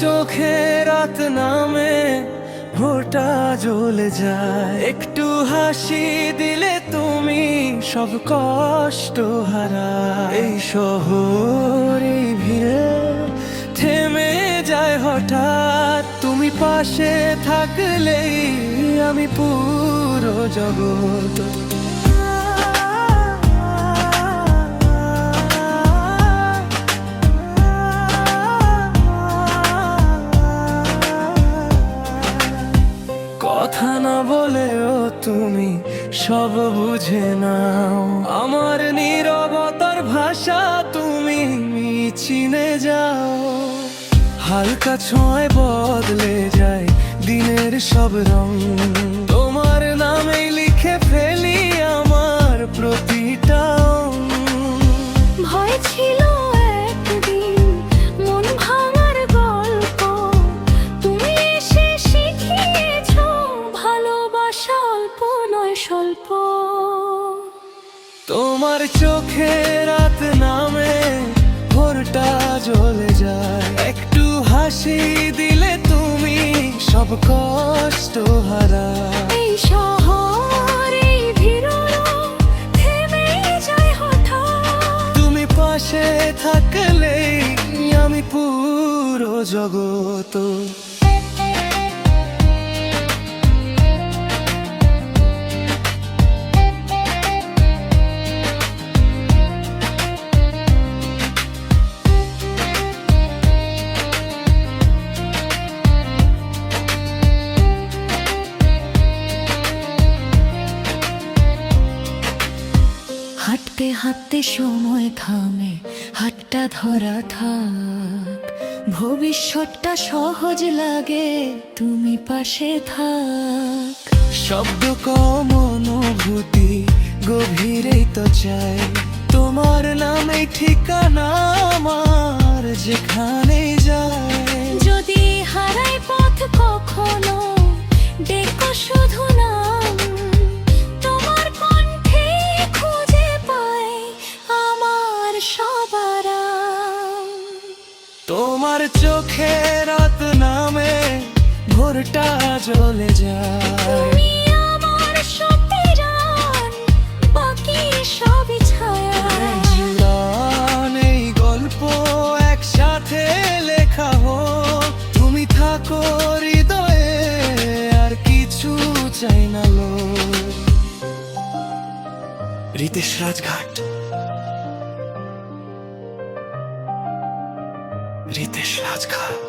চোখে রাত নামে ভোরটা জ্বলে যায়, একটু হাসি দিলে তুমি সব কষ্ট হারায়। এই শহরে ভিড়ে থেমে যায় হঠাৎ, তুমি পাশে থাকলেই আমি পুরো জগৎ। কথা না বলেও তুমি সব বুঝে নাও, আমার নীরবতার ভাষা তুমি চিনে যাও। হালকা ছোঁয়ায় বদলে যায় দিনের সব রং, তোমার নামে লিখে ফেলি আমার প্রতিটা অং। ভয় ছিল একদিন মন ভাঙার গল্প, তুমি এসে শিখিয়েছো ভালোবাসা অল্প নয় স্বল্প। তোমার চোখে রাত নামে ভোরটা জ্বলে যায়, একটু হাসি দিলে তুমি সব কষ্ট হারায়। এই শহরে ভিড় থেমে যায় হঠাৎ, তুমি পাশে থাকলেই আমি পুরো জগৎ। হাঁটতে হাঁটতে সময় থামে, হাতটা ধরা থাক, ভবিষ্যৎটা সহজ লাগে তুমি পাশে থাক। শব্দ কম অনুভূতি গভীরেই তো চাই, তোমার নামে ঠিকানা আমার যেখানে যায়। যদি হারাই পথ কখনো ডেকো শুধু নাম, তোমার কণ্ঠে খুঁজে পাই আমার সবার আরাম। তোমার চোখে রাত নামে ভোরটা জ্বলে যায়, তুমি আমার সত্যের আন, বাকি সবই ছায়া। জীবন এই গল্প একসাথে লেখা হোক, তুমি থাকো হৃদয়ে আর কিছু চাই না লোক। রিতেশ রাজঘাট, রিতেশ রাজঘাট।